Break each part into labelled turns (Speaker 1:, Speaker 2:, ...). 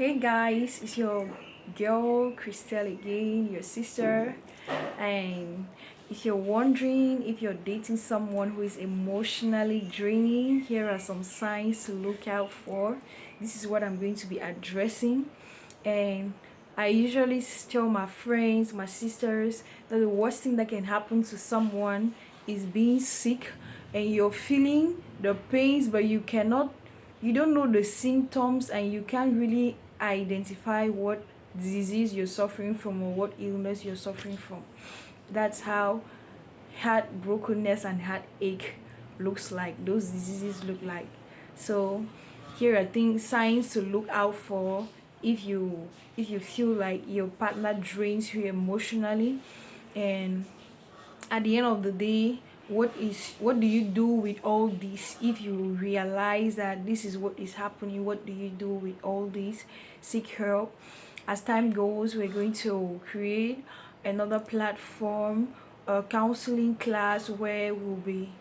Speaker 1: Hey guys, it's your girl Christelle again, your sister. And if you're wondering if you're dating someone who is emotionally draining, here are some signs to look out for. This is what I'm going to be addressing. And I usually tell my friends, my sisters, that the worst thing that can happen to someone is being sick and you're feeling the pains, but you don't know the symptoms and you can't really identify what disease you're suffering from or what illness you're suffering from. That's how heartbrokenness and heartache looks like. Those diseases look like. So here are things, signs to look out for if you feel like your partner drains you emotionally. And at the end of the day, what do you do with all this? If you realize that this is what is happening, what do you do with all this? Seek help. As time goes, we're going to create another platform, a counseling class where we'll be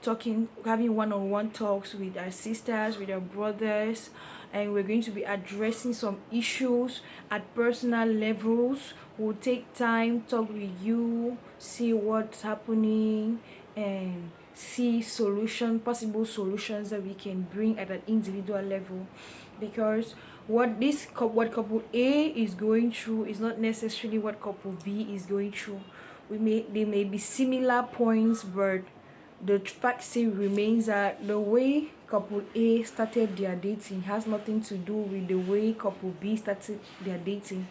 Speaker 1: talking, having one-on-one talks with our sisters, with our brothers, and we're going to be addressing some issues at personal levels. We'll take time, talk with you, see what's happening, and see possible solutions that we can bring at an individual level. Because what couple A is going through is not necessarily what couple B is going through. They may be similar points, but the fact still remains that the way couple A started their dating has nothing to do with the way couple B started their dating.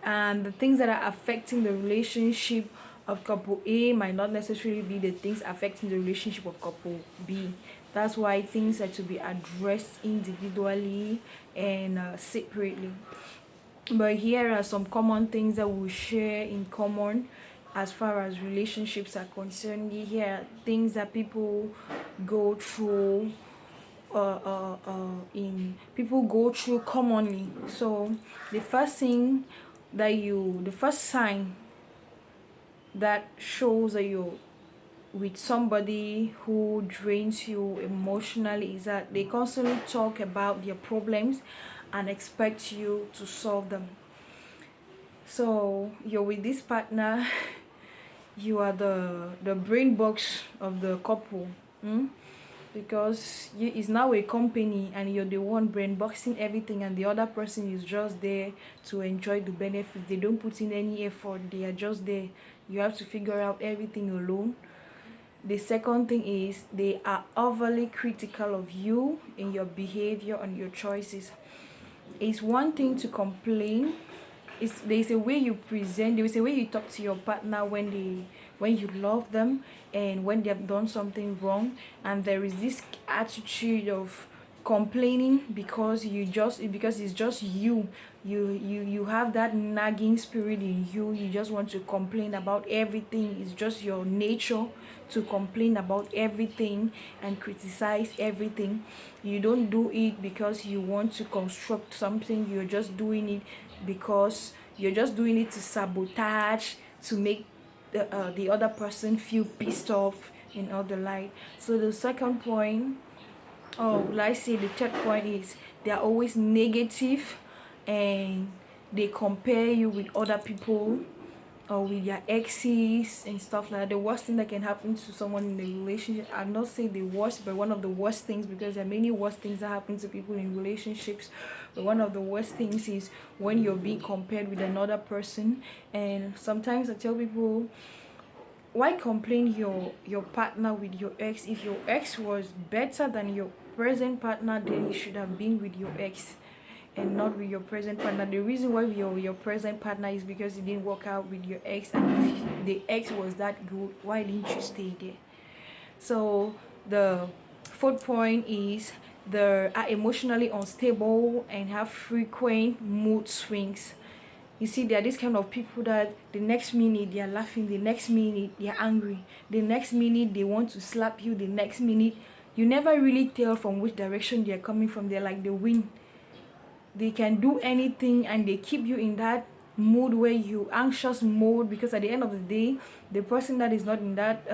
Speaker 1: And the things that are affecting the relationship of couple A might not necessarily be the things affecting the relationship of couple B. That's why things are to be addressed individually and separately. But here are some common things that we share in common as far as relationships are concerned. Here are things that people go through people go through commonly. So the first sign that shows that you're with somebody who drains you emotionally is that they constantly talk about their problems and expect you to solve them. So you're with this partner, you are the brain box of the couple. Because it's now a company and you're the one brainboxing everything, and the other person is just there to enjoy the benefits. They don't put in any effort, they are just there. You have to figure out everything alone. The second thing is they are overly critical of you in your behavior and your choices. It's one thing to complain. There's a way you present, there's a way you talk to your partner when you love them and when they have done something wrong, and there is this attitude of complaining because it's just you have that nagging spirit in you. You just want to complain about everything. It's just your nature to complain about everything and criticize everything. You don't do it because you want to construct something. You're just doing it because you're just doing it to sabotage, to make the other person feel pissed off in all the light. So the second point, the third point is they are always negative and they compare you with other people or with their exes and stuff like that. The worst thing that can happen to someone in a relationship, I'm not saying the worst, but one of the worst things, because there are many worst things that happen to people in relationships, but one of the worst things is when you're being compared with another person. And sometimes I tell people, why complain your partner with your ex? If your ex was better than your present partner, then you should have been with your ex and not with your present partner. The reason why your present partner is because it didn't work out with your ex, and if the ex was that good, why didn't you stay there? So the fourth point is they are emotionally unstable and have frequent mood swings. You see, there are these kind of people that the next minute they are laughing, the next minute they are angry, the next minute they want to slap you, the next minute you never really tell from which direction they are coming from. They're like the wind. They can do anything and they keep you in that mood where you anxious mode, because at the end of the day, the person that is not in that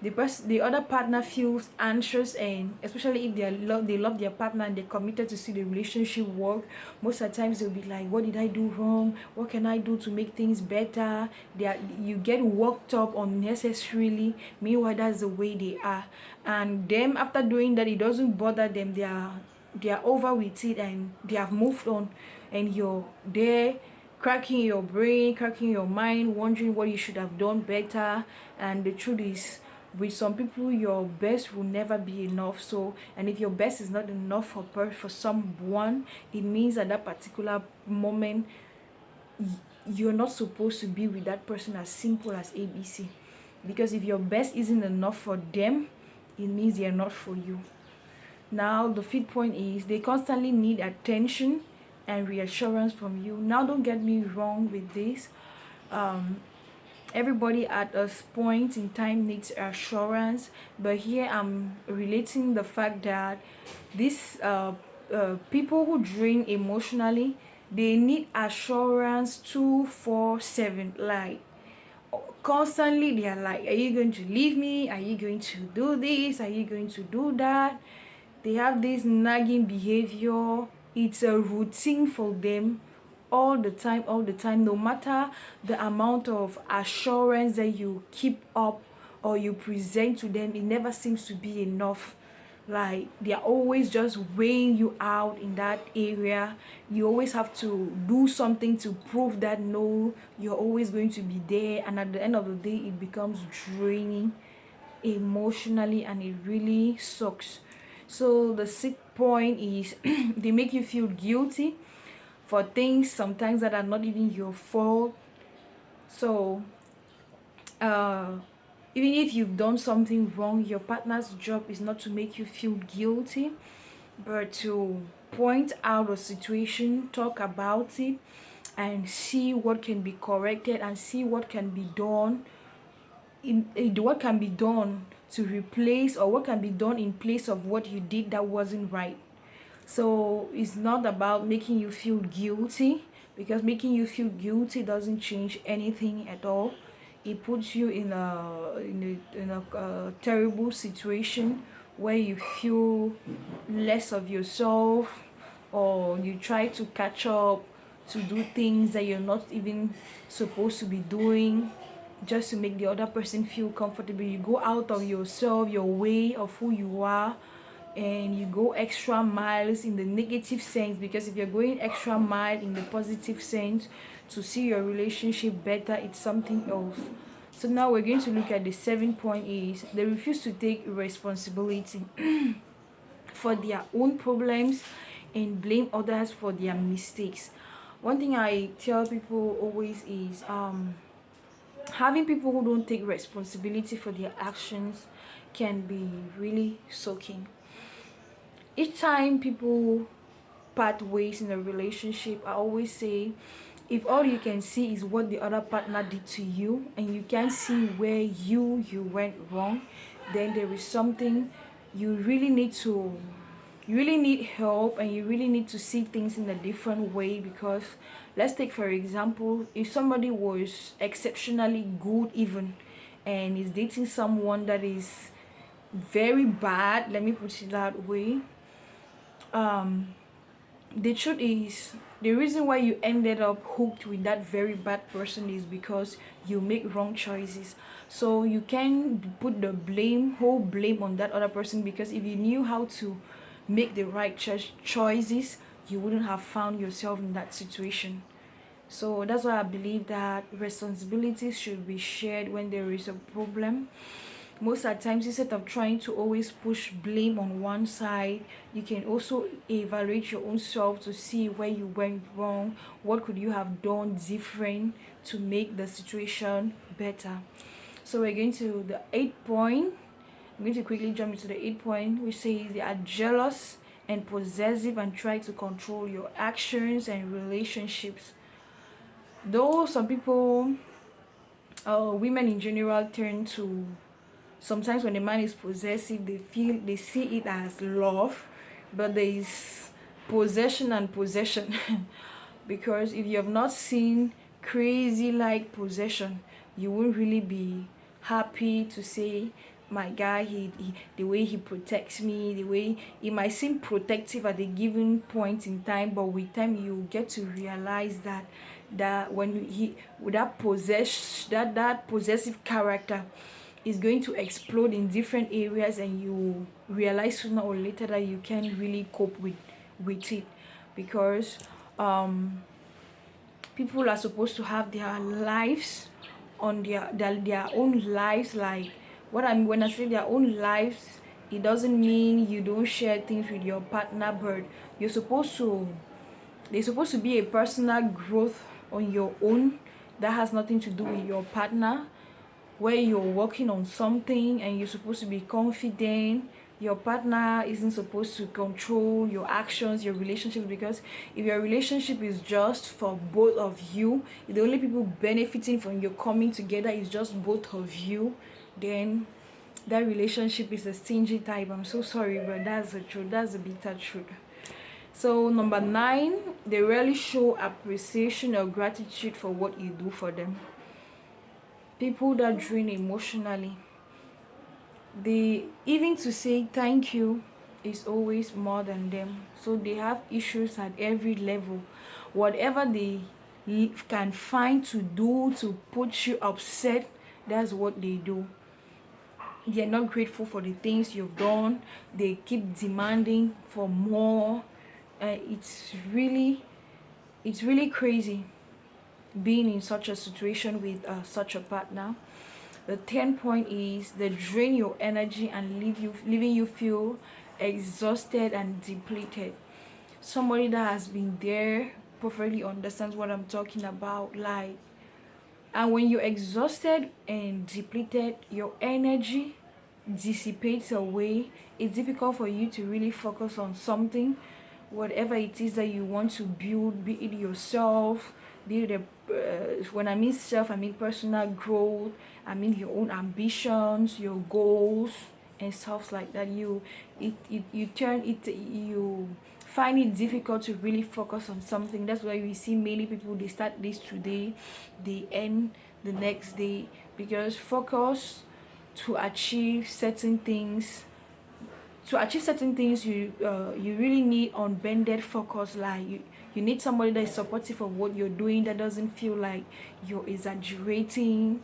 Speaker 1: the other partner feels anxious, and especially if they love their partner and they're committed to see the relationship work, most of the times they'll be like, what did I do wrong, what can I do to make things better? You get worked up unnecessarily. Meanwhile, that's the way they are. And them, after doing that, it doesn't bother them. They are over with it and they have moved on, and you're there cracking your brain, cracking your mind, wondering what you should have done better. And the truth is, with some people, your best will never be enough. So, and if your best is not enough for someone, it means at that particular moment you're not supposed to be with that person. As simple as ABC. Because if your best isn't enough for them, it means they're not for you. Now, the fifth point is they constantly need attention and reassurance from you. Now, don't get me wrong with this. Everybody at a point in time needs assurance, but here I'm relating the fact that these people who drain emotionally, they need assurance 247. Like, constantly they are like, are you going to leave me, are you going to do this, are you going to do that? They have this nagging behavior. It's a routine for them, all the time, no matter the amount of assurance that you keep up or you present to them, it never seems to be enough. Like, they are always just weighing you out in that area. You always have to do something to prove that no, you're always going to be there, and at the end of the day it becomes draining emotionally, and it really sucks. So the sixth point is they make you feel guilty for things sometimes that are not even your fault. So uh even if you've done something wrong, your partner's job is not to make you feel guilty, but to point out a situation, talk about it, and see what can be corrected, and see what can be done what can be done to replace, or what can be done in place of what you did that wasn't right. So it's not about making you feel guilty, because making you feel guilty doesn't change anything at all. It puts you in a terrible situation where you feel less of yourself, or you try to catch up to do things that you're not even supposed to be doing, just to make the other person feel comfortable. You go out of yourself, your way of who you are, and you go extra miles in the negative sense, because if you're going extra mile in the positive sense to see your relationship better, it's something else. So now we're going to look at the 7 point is they refuse to take responsibility for their own problems and blame others for their mistakes. One thing I tell people always is having people who don't take responsibility for their actions can be really soaking. Each time people part ways in a relationship, I always say, if all you can see is what the other partner did to you, and you can't see where you went wrong, then there is something you really need to you really need help, and you really need to see things in a different way. Because let's take for example, if somebody was exceptionally good even and is dating someone that is very bad, let me put it that way, the truth is, the reason why you ended up hooked with that very bad person is because you make wrong choices. So you can put the whole blame on that other person, because if you knew how to make the right choices, you wouldn't have found yourself in that situation. So that's why I believe that responsibilities should be shared when there is a problem. Most of the times, instead of trying to always push blame on one side, you can also evaluate your own self to see where you went wrong, what could you have done different to make the situation better. So we're going to the 8 point. I'm going to quickly jump into the 8 point, which says they are jealous and possessive and try to control your actions and relationships. Though some people, women in general, turn to, sometimes when a man is possessive, they see it as love, but there is possession and possession. Because if you have not seen crazy like possession, you won't really be happy to say my guy, he the way he protects me, the way it might seem protective at a given point in time, but with time you get to realize that when he with that possessive character is going to explode in different areas, and you realize sooner or later that you can't really cope with it, because um people are supposed to have their lives on their own lives. Like, what I mean when I say their own lives, it doesn't mean you don't share things with your partner, but you're supposed to there's supposed to be a personal growth on your own that has nothing to do with your partner, where you're working on something and you're supposed to be confident. Your partner isn't supposed to control your actions, your relationship, because if your relationship is just for both of you, if the only people benefiting from your coming together is just both of you, then that relationship is a stingy type. I'm so sorry, but that's the truth. That's the bitter truth. So number 9, they rarely show appreciation or gratitude for what you do for them. People that drain emotionally, they even to say thank you is always more than them. So they have issues at every level. Whatever they can find to do to put you upset, that's what they do. They're not grateful for the things you've done. They keep demanding for more. It's really crazy being in such a situation with such a partner. The 10th point is they drain your energy and leaving you feel exhausted and depleted. Somebody that has been there perfectly understands what I'm talking about. Like, and when you're exhausted and depleted, your energy dissipates away. It's difficult for you to really focus on something, whatever it is that you want to build, be it yourself, be it when I mean self, I mean personal growth, I mean your own ambitions, your goals, and stuff like that. You find it difficult to really focus on something. That's why we see many people, they start this today, they end the next day, because focus to achieve certain things you really need unbended focus. Like, you need somebody that is supportive of what you're doing, that doesn't feel like you're exaggerating.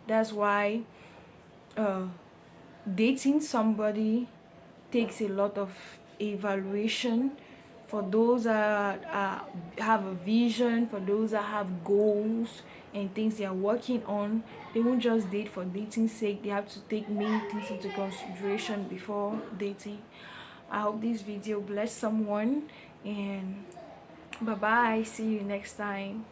Speaker 1: That's why uh dating somebody takes a lot of evaluation. For those that have a vision, for those that have goals and things they are working on, they won't just date for dating's sake. They have to take many things into consideration before dating. I hope this video bless someone, and bye bye, see you next time.